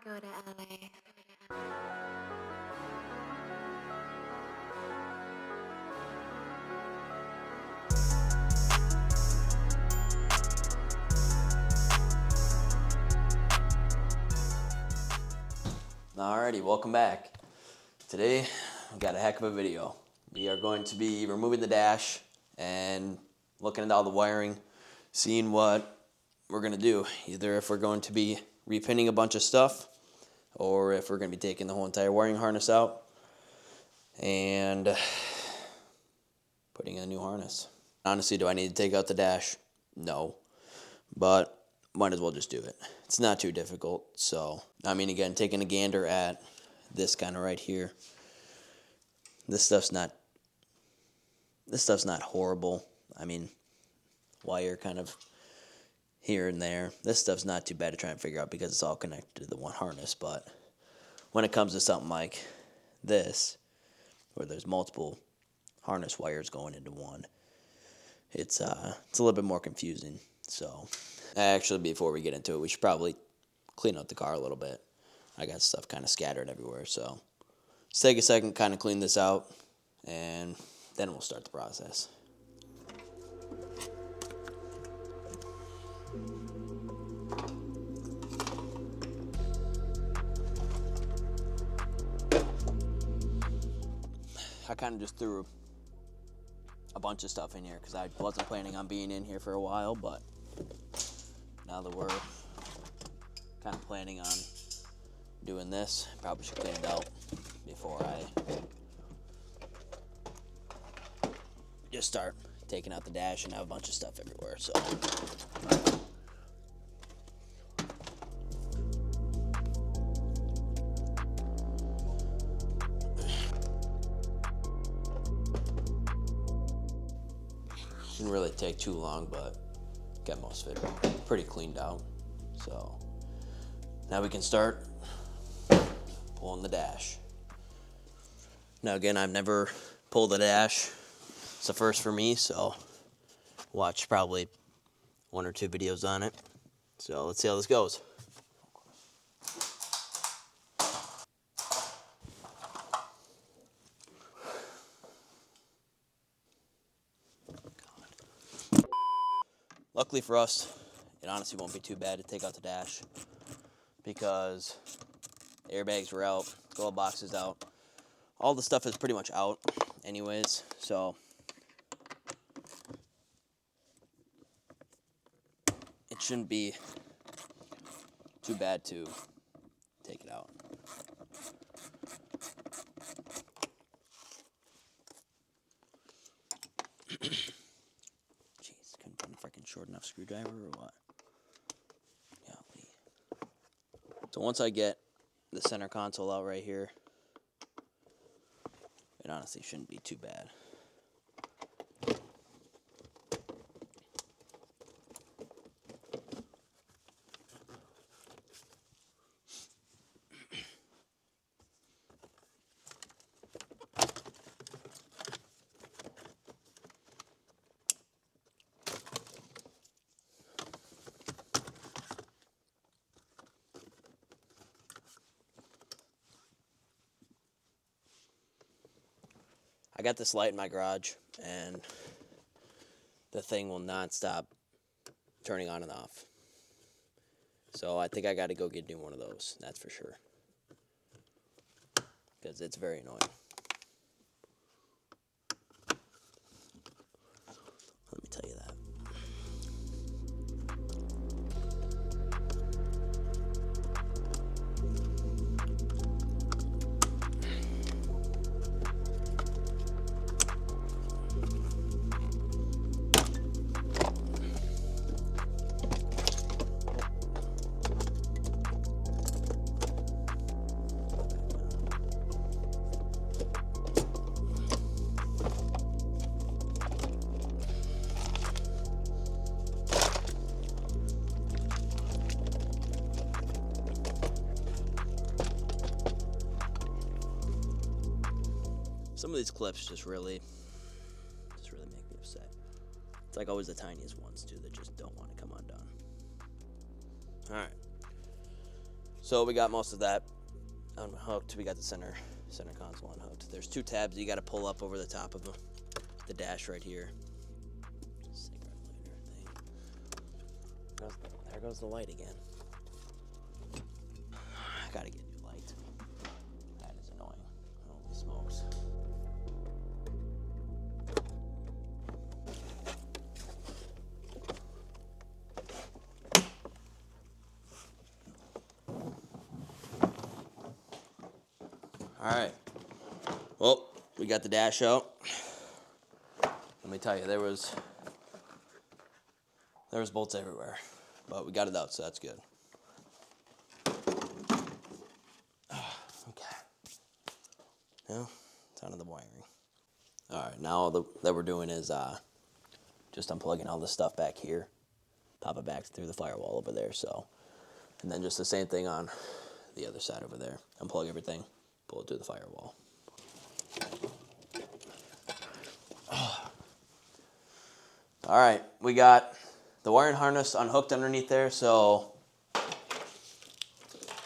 go to LA. Alrighty, welcome back. Today, we got a heck of a video. We are going to be removing the dash and looking at all the wiring, seeing what we're going to do. Either if we're going to be repinning a bunch of stuff, or if we're going to be taking the whole entire wiring harness out and putting in a new harness. Honestly, do I need to take out the dash? No, but might as well just do it. It's not too difficult. So, I mean, again, taking a gander at this kind of right here. This stuff's not horrible. I mean, wire kind of here and there. This stuff's not too bad to try and figure out because it's all connected to the one harness. But when it comes to something like this, where there's multiple harness wires going into one, it's a little bit more confusing. So, actually, before we get into it, we should probably clean out the car a little bit. I got stuff kind of scattered everywhere, so let's take a second, kind of clean this out, and then we'll start the process. I kind of just threw a bunch of stuff in here because I wasn't planning on being in here for a while, but now that we're kind of planning on doing this, probably should clean it out before I just start taking out the dash and have a bunch of stuff everywhere. So didn't really take too long, but got most of it pretty cleaned out. So now we can start pulling the dash. Now again, I've never pulled a dash. It's a first for me, so watch probably 1 or 2 videos on it. So let's see how this goes. Luckily for us, it honestly won't be too bad to take out the dash because airbags were out, glove box is out. All the stuff is pretty much out anyways, so it shouldn't be too bad to take it out. Jeez, couldn't find a freaking short enough screwdriver or what? Golly. So once I get the center console out right here, it honestly shouldn't be too bad. I got this light in my garage, and the thing will not stop turning on and off. So I think I got to go get a new one of those, that's for sure. Because it's very annoying. Let me tell you that. Some of these clips just really make me upset. It's like always the tiniest ones too that just don't want to come undone. Alright. So we got most of that unhooked. We got the center console unhooked. There's 2 tabs you got to pull up over the top of the dash right here. There goes the light again. I gotta get new light. That is annoying. Holy smokes. Alright. Well, we got the dash out. Let me tell you, there was bolts everywhere. But we got it out, so that's good. Okay. Now, it's on to the wiring. Alright, now all that we're doing is just unplugging all this stuff back here. Pop it back through the firewall over there, so. And then just the same thing on the other side over there. Unplug everything, pull it through the firewall. Alright, we got the wiring harness unhooked underneath there, so.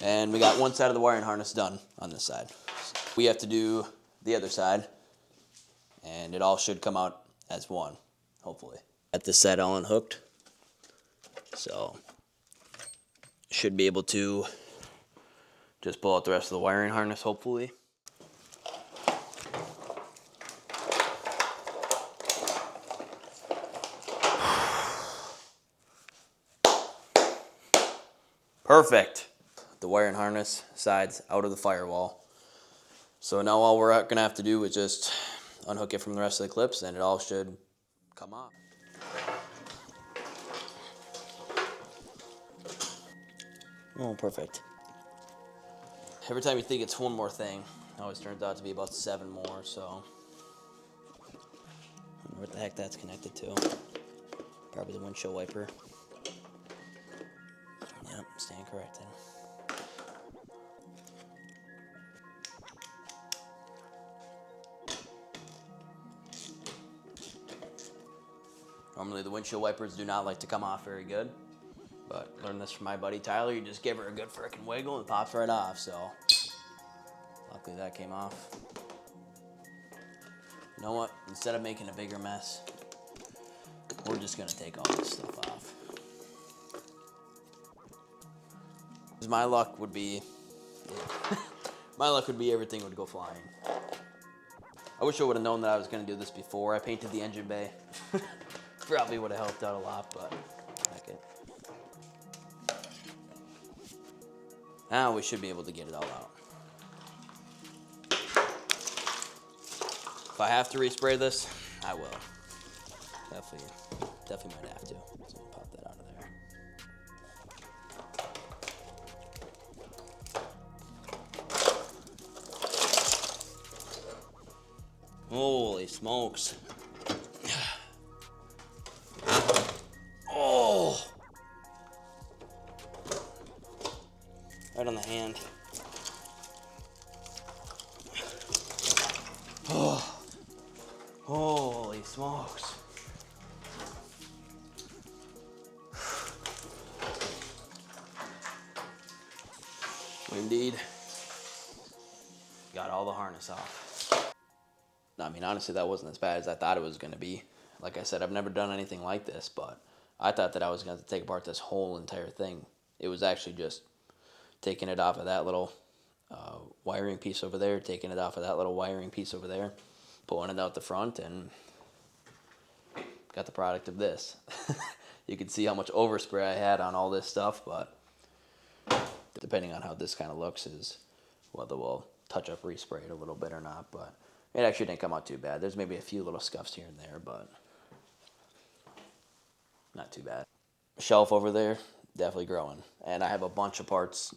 And we got one side of the wiring harness done on this side. We have to do the other side, and it all should come out as one, hopefully. Got this side all unhooked, so should be able to just pull out the rest of the wiring harness, hopefully. Perfect. The wiring harness sides out of the firewall. So now all we're gonna have to do is just unhook it from the rest of the clips, and it all should come off. Oh, perfect. Every time you think it's one more thing, it always turns out to be about 7 more, so. I don't know what the heck that's connected to. Probably the windshield wiper. Yep, stand corrected. Normally the windshield wipers do not like to come off very good, but learned this from my buddy Tyler. You just give her a good frickin' wiggle and it pops right off, so luckily that came off. You know what? Instead of making a bigger mess, we're just gonna take all this stuff off. My luck would be, everything would go flying. I wish I would have known that I was gonna do this before I painted the engine bay. Probably would have helped out a lot, but heck it. Now we should be able to get it all out. If I have to respray this, I will. Definitely might have to. So pop that out of there. Holy smokes. Oh! Right on the hand. Oh! Holy smokes. Indeed. Got all the harness off. I mean, honestly, that wasn't as bad as I thought it was going to be. Like I said, I've never done anything like this, but I thought that I was going to take apart this whole entire thing. It was actually just taking it off of that little wiring piece over there, taking it off of that little wiring piece over there, pulling it out the front, and got the product of this. You can see how much overspray I had on all this stuff, but depending on how this kind of looks is whether we'll touch up respray it a little bit or not, but it actually didn't come out too bad. There's maybe a few little scuffs here and there, but not too bad. Shelf over there, definitely growing. And I have a bunch of parts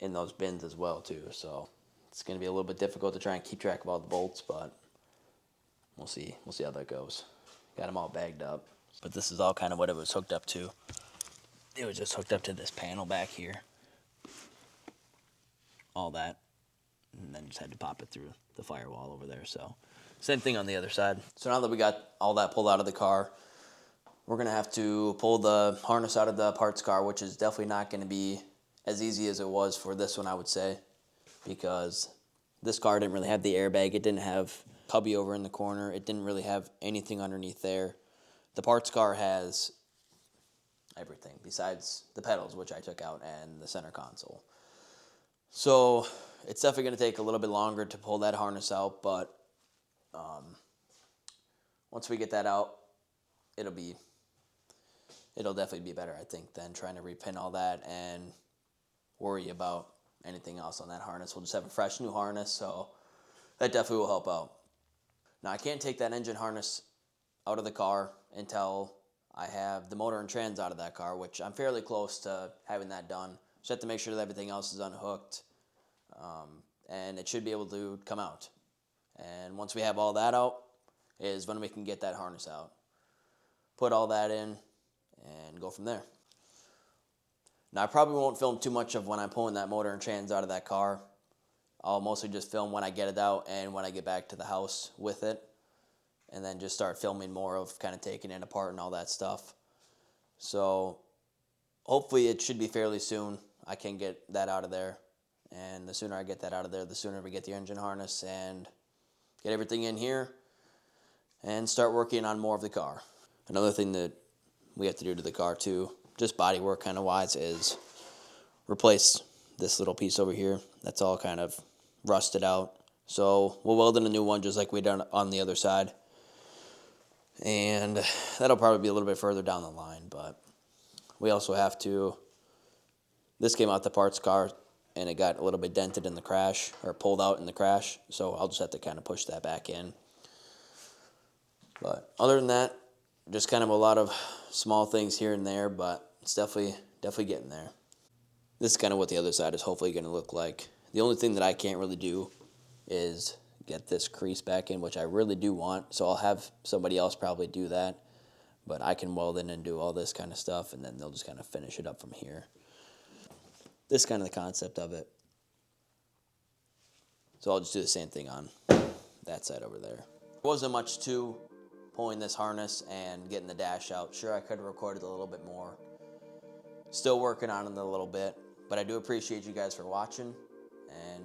in those bins as well too, so it's going to be a little bit difficult to try and keep track of all the bolts, but we'll see how that goes. Got them all bagged up, but this is all kind of what it was hooked up to. It was just hooked up to this panel back here, all that, and then just had to pop it through the firewall over there. So same thing on the other side. So now that we got all that pulled out of the car, we're gonna have to pull the harness out of the parts car, which is definitely not gonna be as easy as it was for this one, I would say, because this car didn't really have the airbag. It didn't have cubby over in the corner. It didn't really have anything underneath there. The parts car has everything besides the pedals, which I took out, and the center console. So it's definitely going to take a little bit longer to pull that harness out, but once we get that out, it'll definitely be better, I think, than trying to repin all that and worry about anything else on that harness. We'll just have a fresh new harness, so that definitely will help out. Now, I can't take that engine harness out of the car until I have the motor and trans out of that car, which I'm fairly close to having that done. Just have to make sure that everything else is unhooked, and it should be able to come out. And once we have all that out is when we can get that harness out, put all that in, and go from there. Now, I probably won't film too much of when I'm pulling that motor and trans out of that car. I'll mostly just film when I get it out and when I get back to the house with it, and then just start filming more of kind of taking it apart and all that stuff. So hopefully it should be fairly soon. I can get that out of there, and the sooner I get that out of there, the sooner we get the engine harness and get everything in here and start working on more of the car. Another thing that we have to do to the car too, just body work kind of wise, is replace this little piece over here. That's all kind of rusted out. So we'll weld in a new one just like we done on the other side. And that'll probably be a little bit further down the line, but we also have to, this came out the parts car and it got a little bit dented in the crash, or pulled out in the crash, so I'll just have to kind of push that back in. But other than that, just kind of a lot of small things here and there, but it's definitely getting there. This is kind of what the other side is hopefully going to look like. The only thing that I can't really do is get this crease back in, which I really do want, so I'll have somebody else probably do that. But I can weld in and do all this kind of stuff, and then they'll just kind of finish it up from here. This is kind of the concept of it. So I'll just do the same thing on that side over there. There wasn't much to pulling this harness and getting the dash out. Sure, I could have recorded a little bit more. Still working on it a little bit, but I do appreciate you guys for watching, and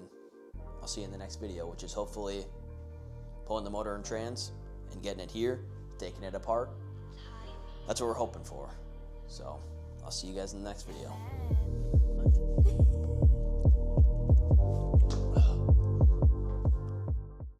I'll see you in the next video, which is hopefully pulling the motor and trans and getting it here, taking it apart. That's what we're hoping for. So I'll see you guys in the next video.